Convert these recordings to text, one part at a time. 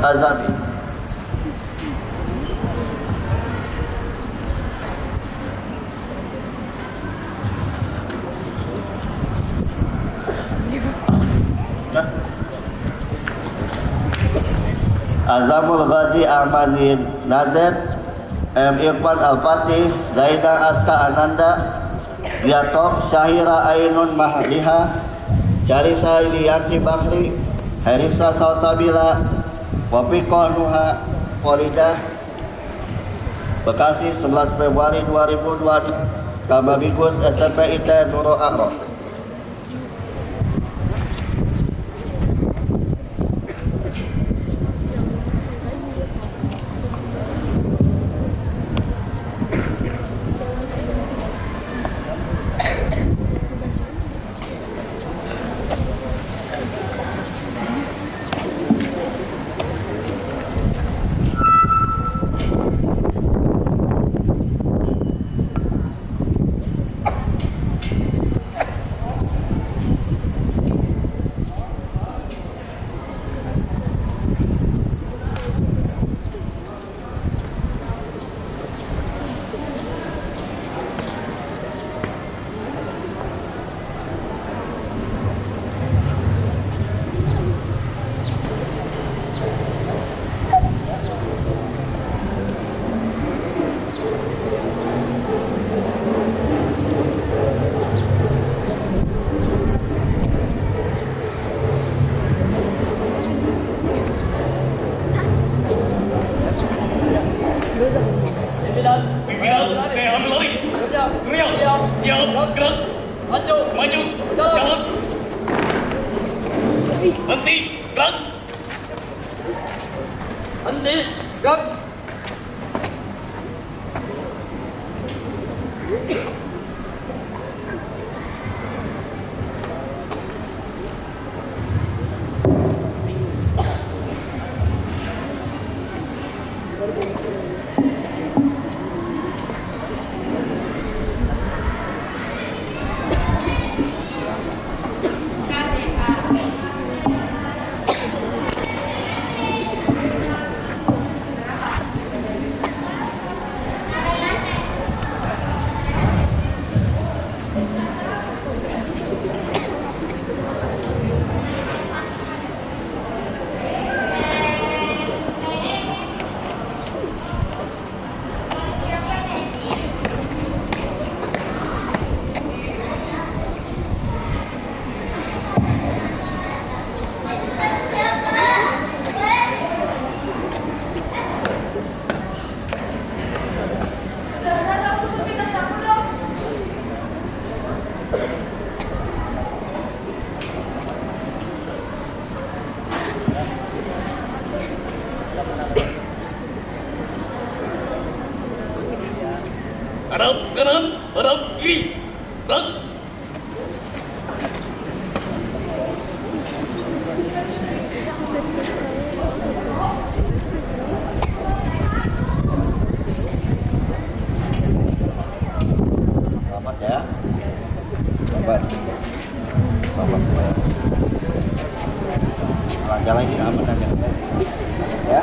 Azami. Azamul Ghazi Ahmad Nazir, M. Irfan Al-Fatih, Zaida Aska Ananda, Yatob Syahira Ainun Mahdiha, Syarisa Ilianti Bakri, Herisa Salsabila, Wafiqah Nuha Foridah, Bekasi 11 Februari 2002, Kababigus SMP IT Nurul A'rof. Arab, kiri, gerak. Selamat ya. Selamat. Jalan lagi aman aja. Ya.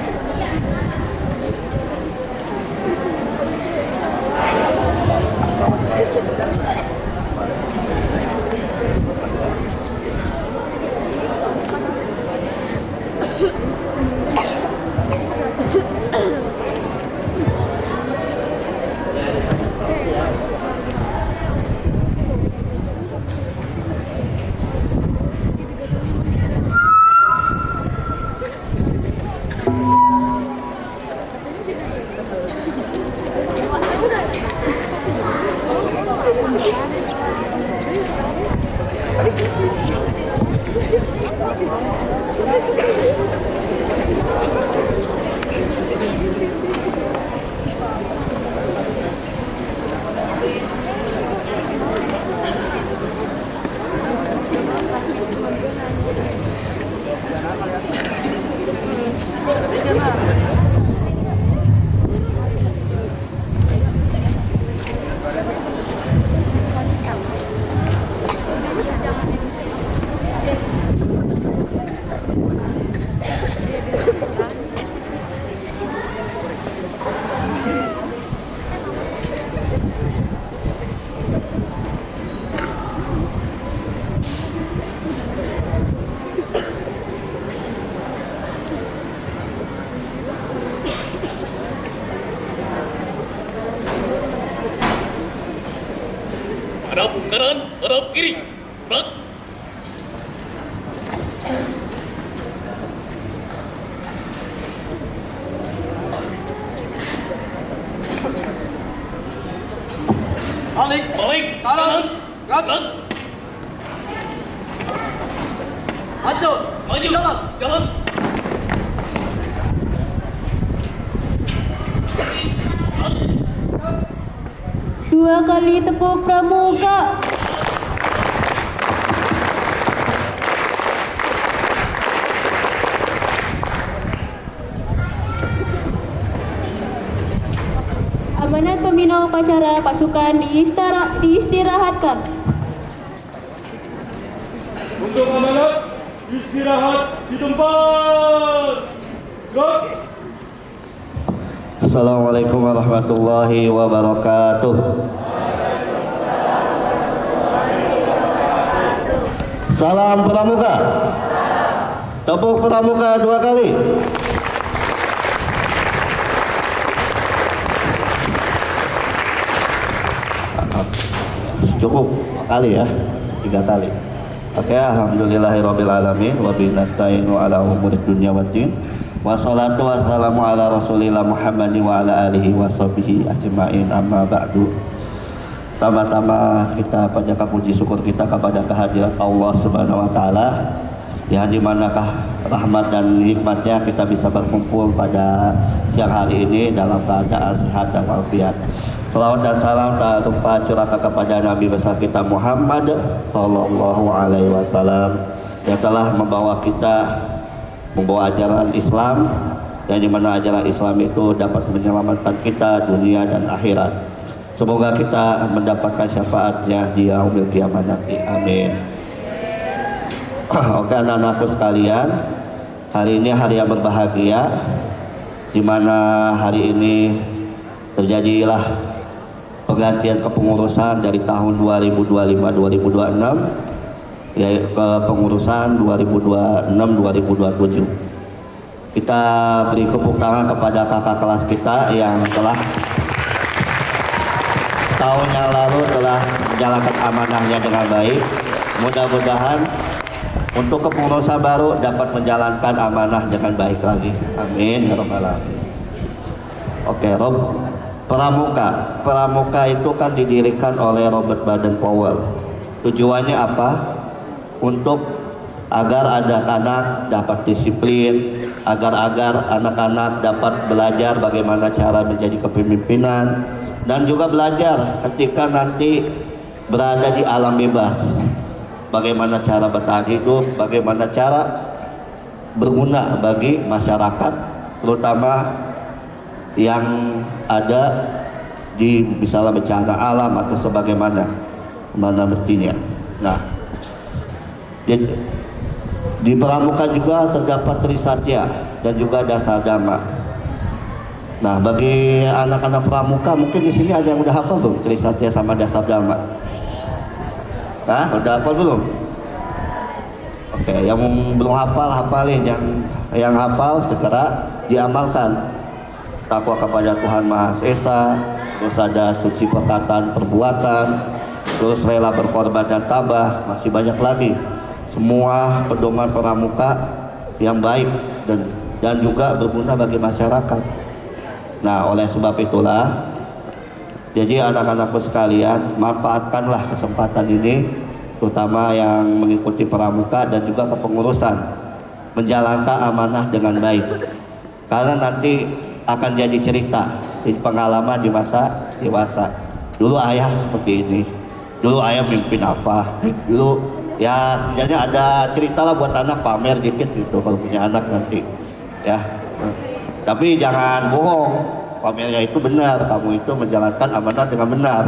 Hadap kanan, hadap kiri. Gerak. Balik, Balik, kanan, gerak, gerak. maju, Maju, jalan. jalan. Dua kali tepuk pramuka. Amanat pembina upacara pasukan diistirahatkan. Untuk amanat, istirahat di tempat. Gerak. Assalamualaikum warahmatullahi wabarakatuh. Salam pramuka. Tepuk pramuka 2 kali. Cukup kali ya, 3 kali. Oke, alhamdulillahirabbil alamin wa bihi nasta'inu ala umuri dunya waddin. Wassalatu wassalamu ala Rasulillah Muhammadin wa ala alihi wa sahbihi ajma'in, amma ba'du. Tama-tama kita panjatkan puji syukur kita kepada kehadiran Allah Subhanahu wa taala, yang dimanakah rahmat dan nikmatnya kita bisa berkumpul pada siang hari ini dalam keadaan sehat dan walafiat. Salawat dan salam tak lupa curahkan kepada Nabi besar kita Muhammad Sallallahu Alaihi Wasallam, yang telah membawa ajaran Islam, yang dimana ajaran Islam itu dapat menyelamatkan kita dunia dan akhirat. Semoga kita mendapatkan syafaatnya di yaumil kiamat nanti. Amin. Oke, anak-anakku sekalian, hari ini hari yang berbahagia, dimana hari ini terjadilah penggantian kepengurusan dari tahun 2025-2026 ya, ke pengurusan 2026-2027. Kita beri tepuk tangan kepada kakak kelas kita yang telah tahun yang lalu telah menjalankan amanahnya dengan baik. Mudah-mudahan untuk kepengurusan baru dapat menjalankan amanah dengan baik lagi. Amin ya rabbal alamin. Oke, Pramuka itu kan didirikan oleh Robert Baden-Powell. Tujuannya apa? Untuk agar anak-anak dapat disiplin, agar anak-anak dapat belajar bagaimana cara menjadi kepemimpinan, dan juga belajar ketika nanti berada di alam bebas, bagaimana cara bertahan hidup, bagaimana cara berguna bagi masyarakat, terutama yang ada di misalnya bencana alam atau sebagaimana mestinya. Nah, di Pramuka juga terdapat Trisatya dan juga Dasar Dhamma. Nah, bagi anak-anak Pramuka mungkin di sini ada yang udah hafal belum Trisatya sama Dasar Dhamma? Nah, udah hafal belum? Oke, yang belum hafalin, yang hafal segera diamalkan. Takwa kepada Tuhan Maha Esa, terus ada suci perkataan perbuatan, terus rela berkorban dan tabah, masih banyak lagi. Semua pedoman pramuka yang baik dan juga berguna bagi masyarakat. Nah, oleh sebab itulah, jadi anak-anakku sekalian, manfaatkanlah kesempatan ini, terutama yang mengikuti pramuka dan juga kepengurusan, menjalankan amanah dengan baik. Karena nanti akan jadi cerita, jadi pengalaman di masa dewasa. Dulu ayah seperti ini, dulu ayah mimpin apa, dulu ya sebenarnya ada cerita lah buat anak, pamer dikit gitu kalau punya anak nanti ya. Tapi jangan bohong, pamernya itu benar, kamu itu menjalankan amanah dengan benar.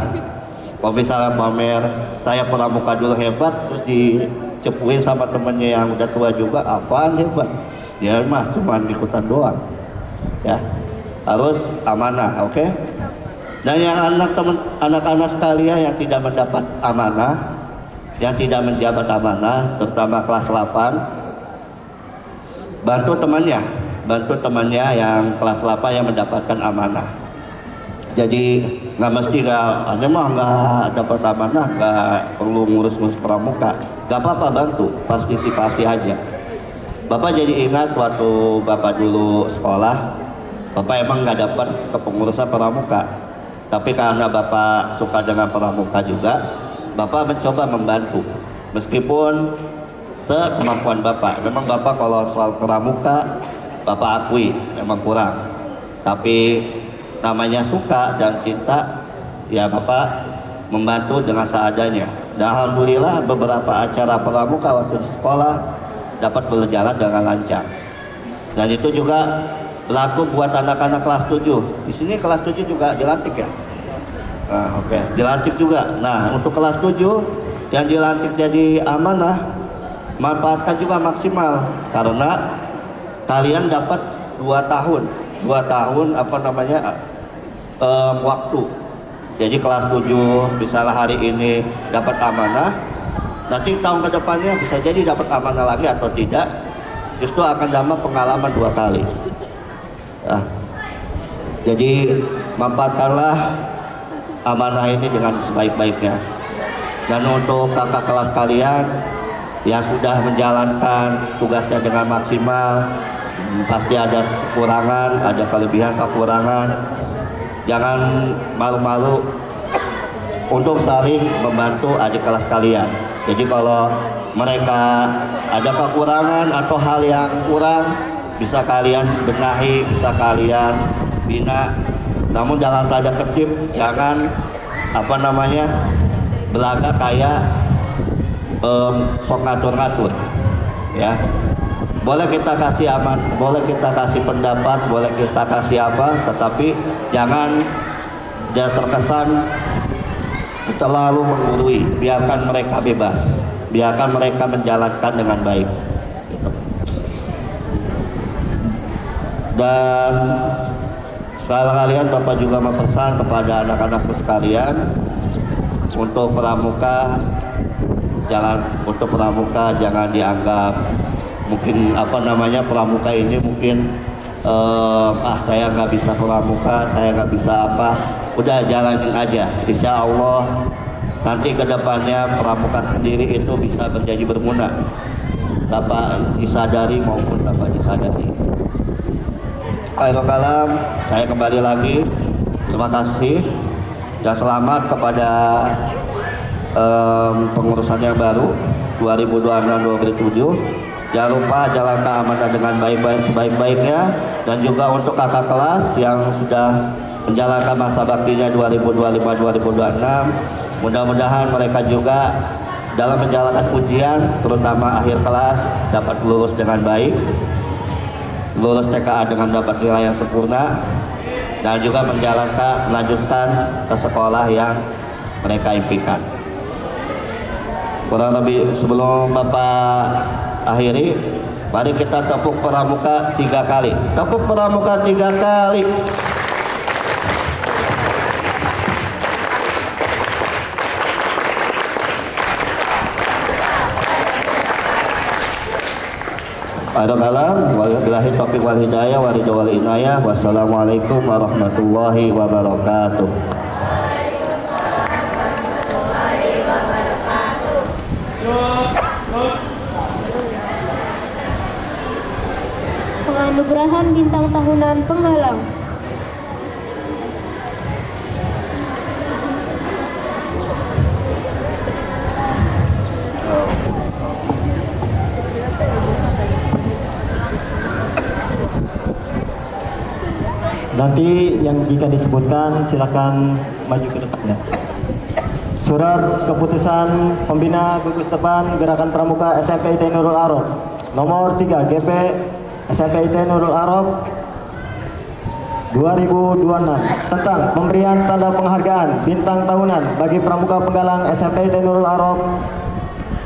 Kalau misalnya pamer saya pramuka dulu hebat, terus dicepuin sama temennya yang udah tua juga, apaan hebat? Ya mah cuma ikutan doang ya, harus amanah. Oke. Dan yang anak-anak sekalian yang tidak mendapat amanah, yang tidak menjabat amanah, terutama kelas 8, bantu temannya yang kelas 8 yang mendapatkan amanah. Jadi nggak mesti ada mah nggak dapat amanah, nggak perlu ngurus-ngurus pramuka, nggak apa-apa, bantu partisipasi aja. Bapak jadi ingat waktu Bapak dulu sekolah, Bapak emang nggak dapat kepengurusan pramuka, tapi karena Bapak suka dengan pramuka juga, Bapak mencoba membantu. Meskipun sekemampuan Bapak, memang Bapak kalau soal pramuka Bapak akui memang kurang, tapi namanya suka dan cinta, ya Bapak membantu dengan seadanya. Dan alhamdulillah beberapa acara pramuka waktu di sekolah dapat berjalan dengan lancar. Dan itu juga berlaku buat anak-anak kelas 7. Di sini kelas 7 juga dilantik ya. Nah, oke, dilantik juga. Nah, untuk kelas 7 yang dilantik jadi amanah, manfaatkan juga maksimal karena kalian dapat 2 tahun waktu. Jadi kelas 7 misalnya hari ini dapat amanah, nanti tahun kedepannya bisa jadi dapat amanah lagi atau tidak, justru akan dapat pengalaman 2 kali. Nah, jadi manfaatkanlah amanah ini dengan sebaik-baiknya. Dan untuk kakak kelas kalian yang sudah menjalankan tugasnya dengan maksimal, pasti ada kekurangan, ada kelebihan kekurangan. Jangan malu-malu untuk saling membantu adik kelas kalian. Jadi kalau mereka ada kekurangan atau hal yang kurang, bisa kalian benahi, bisa kalian bina. Namun dalam tanda kutip, jangan belaga kayak sok ngatur-ngatur, ya. Boleh kita kasih boleh kita kasih pendapat, boleh kita kasih apa, tetapi jangan terkesan terlalu menggurui. Biarkan mereka bebas, biarkan mereka menjalankan dengan baik. Dan sekalian Bapak juga mempesan kepada anak-anakku sekalian untuk pramuka jangan dianggap mungkin pramuka ini mungkin saya nggak bisa pramuka, saya nggak bisa apa, udah jalanin aja. Insya Allah nanti kedepannya pramuka sendiri itu bisa menjadi berguna, Bapak disadari maupun Bapak disadari. Akhirul kalam, saya kembali lagi terima kasih dan selamat kepada pengurusan yang baru 2026-2027. Jangan lupa jalankan amanah dengan baik-baik sebaik-baiknya, dan juga untuk kakak kelas yang sudah menjalankan masa baktinya 2025-2026, mudah-mudahan mereka juga dalam menjalankan ujian terutama akhir kelas dapat lulus dengan baik, lulus TKA dengan dapat nilai yang sempurna, dan juga melanjutkan ke sekolah yang mereka impikan. Kurang lebih sebelum Bapak akhiri, mari kita tepuk pramuka 3 kali. Tepuk pramuka 3 kali. Ada kalam, wabillahi taufiq wal hidayah, wa ridha wal inayah. Wassalamualaikum warahmatullahi wabarakatuh. Penganugerahan bintang tahunan penggalang. Nanti yang jika disebutkan silakan maju ke depannya. Surat keputusan pembina gugus depan Gerakan Pramuka SMP IT Nurul Arab nomor 3 GP SMP IT Nurul Arab 2026 tentang pemberian tanda penghargaan bintang tahunan bagi pramuka penggalang SMP IT Nurul Arab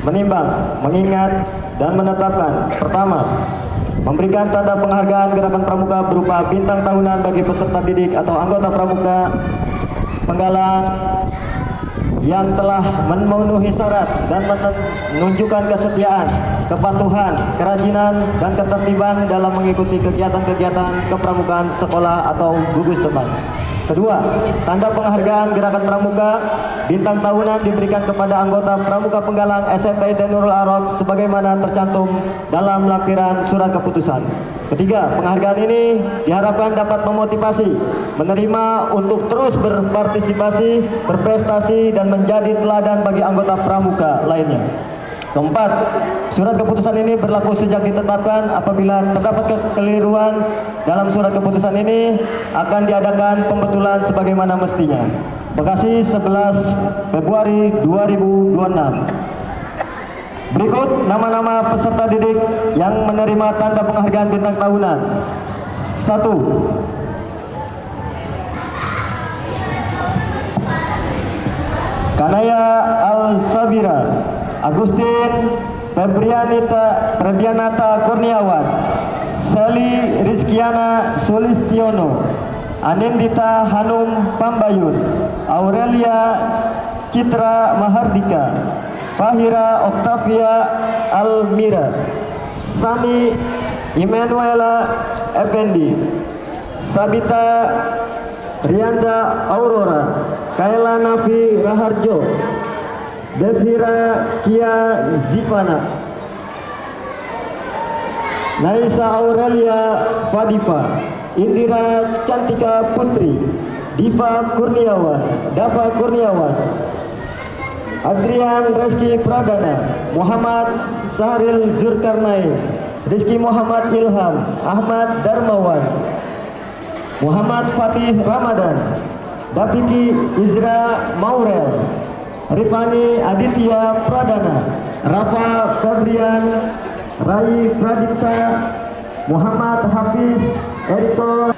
menimbang, mengingat, dan menetapkan: pertama, memberikan tanda penghargaan Gerakan Pramuka berupa bintang tahunan bagi peserta didik atau anggota pramuka penggalang yang telah memenuhi syarat dan menunjukkan kesetiaan, kepatuhan, kerajinan, dan ketertiban dalam mengikuti kegiatan-kegiatan kepramukaan sekolah atau gugus depan. Kedua, tanda penghargaan Gerakan Pramuka Bintang Tahunan diberikan kepada anggota Pramuka Penggalang SMP IT Nurul Arab sebagaimana tercantum dalam lampiran surat keputusan. Ketiga, penghargaan ini diharapkan dapat memotivasi, menerima untuk terus berpartisipasi, berprestasi, dan menjadi teladan bagi anggota Pramuka lainnya. Keempat, surat keputusan ini berlaku sejak ditetapkan. Apabila terdapat kekeliruan dalam surat keputusan ini, akan diadakan pembetulan sebagaimana mestinya. Bekasi 11 Februari 2026. Berikut nama-nama peserta didik yang menerima tanda penghargaan bintang tahunan. 1. Kanaya Al-Sabira, Agustin Febrianata Kurniawan, Seli Rizkiana Sulistiono, Anindita Hanum Pambayun, Aurelia Citra Mahardika, Fahira Octavia Almira, Sami Immanuela Effendi, Sabita Rianda Aurora, Kaila Nafi Raharjo, Devira Kia Zipana, Naisa Aurelia Fadifa, Indira Cantika Putri, Diva Kurniawan, Dava Kurniawan, Adrian Reski Pradana, Muhammad Sahril Zulkarnain, Rizky Muhammad Ilham, Ahmad Darmawan, Muhammad Fatih Ramadan, Dapiki Izra Maurel, Rifani Aditya Pradana, Rafa Fabrian, Rai Pradipta, Muhammad Hafiz Eriko.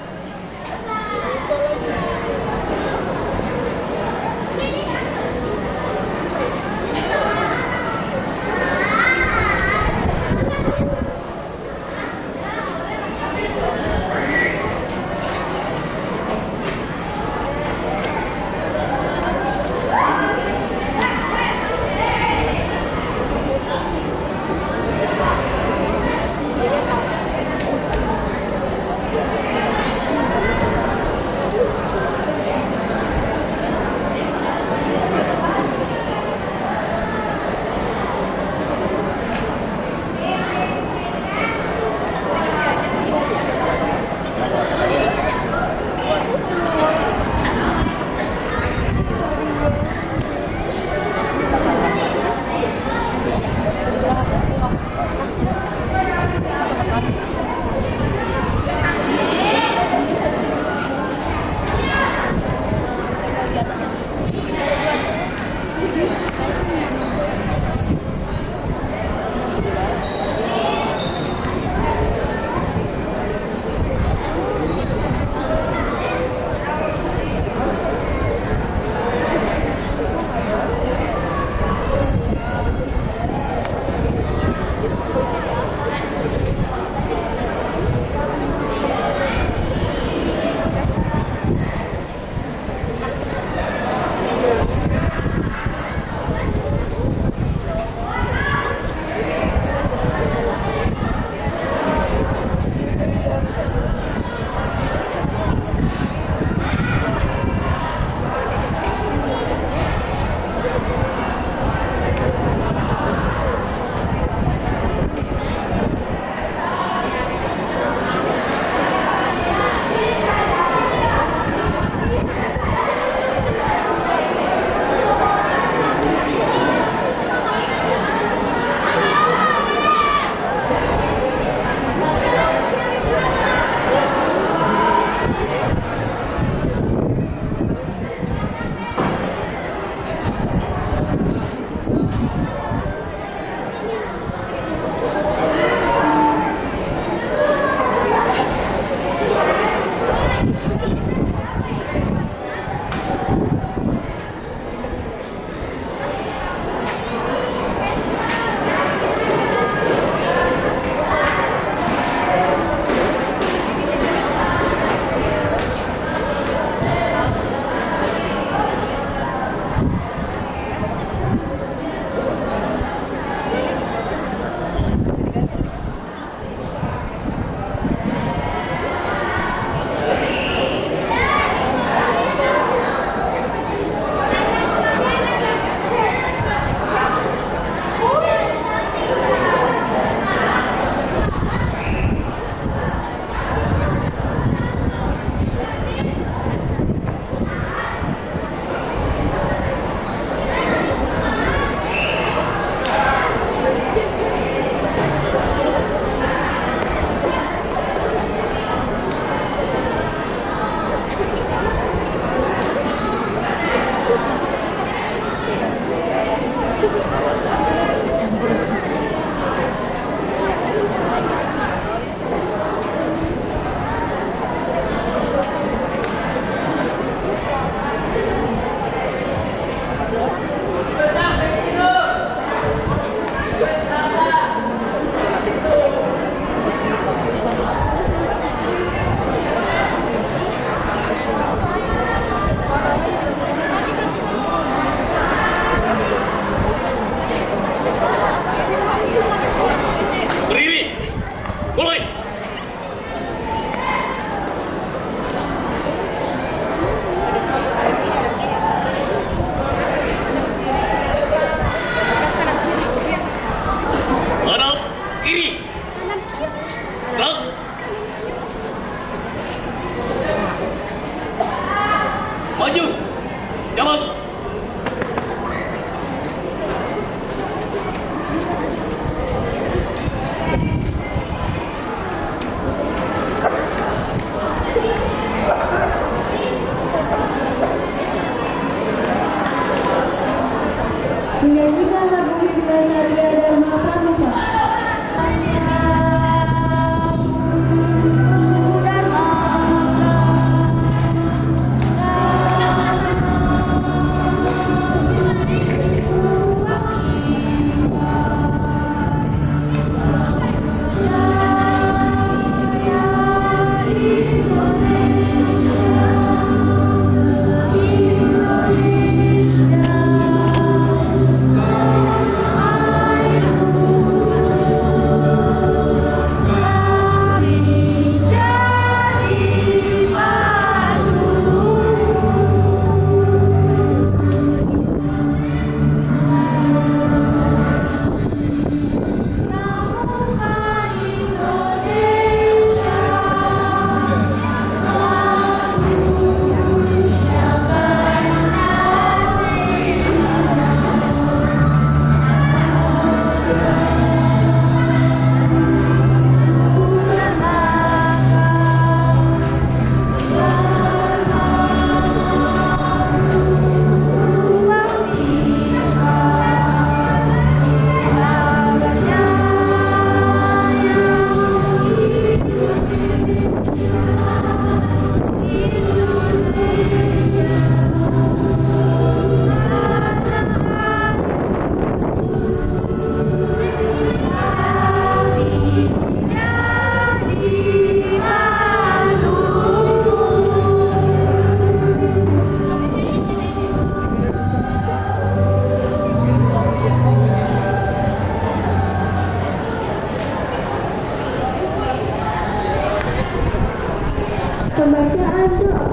Pembacaan doa.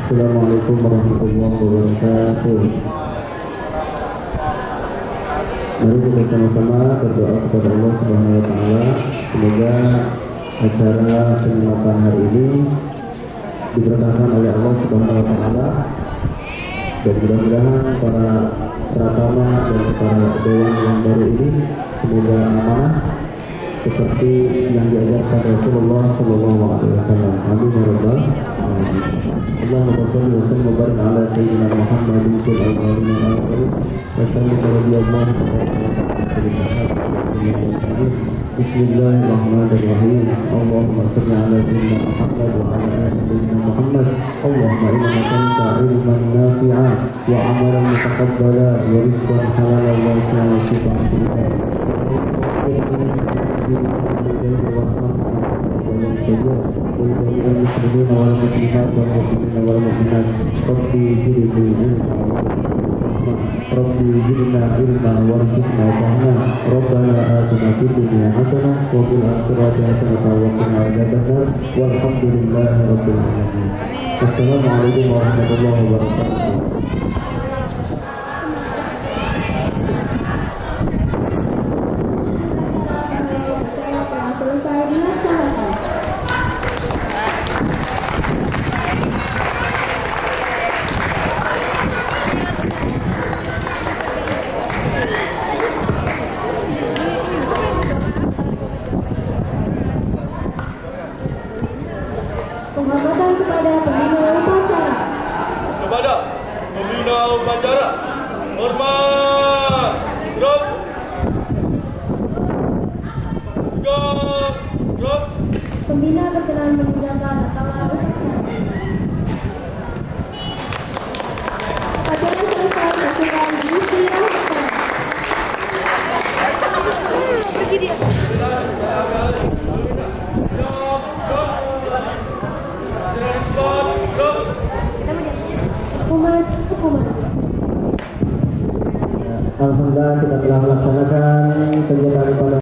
Assalamualaikum warahmatullahi wabarakatuh. Mari kita sama-sama berdoa kepada Allah Subhanahu wa taala semoga acara penyematan hari ini diberkahkan oleh Allah Subhanahu wa taala dan mudah-mudahan para pratama dan para dewan yang baru ini semoga amanah seperti yang diajarkan Rasulullah Shallallahu Alaihi Wasallam. Amin ya rabbal alamin. Allahumma shalli wa sallim wa barik ala sayyidina Muhammadin fil awwalin wal akhirin wa sallim radhiyallahu ta'ala. Bismillahirrahmanirrahim. Allahumma shalli ala sayyidina Muhammad wa ala ali sayyidina Muhammad. Allahumma inna nas'aluka ilman nafi'an wa 'amalan mutaqabbalan wa rizqan halalan wa shifaan min المسلمين والمسلمات والمؤمنين والمؤمنات ربي زدنا علما وارزقنا فهما ربنا آتنا في الدنيا حسنة وفي الآخرة حسنة وقنا عذاب النار والحمد لله رب العالمين. السلام عليكم ورحمة الله وبركاته. Selesai dilaksanakan. Penghormatan kepada pembina upacara. Kepada pembina upacara, hormat. Gerak. Gerak. Pembina berkenan meninggalkan acara upacara. Acara selesai dilakukan diistirahatkan. Hukuman. Alhamdulillah kita telah melaksanakan kegiatan pada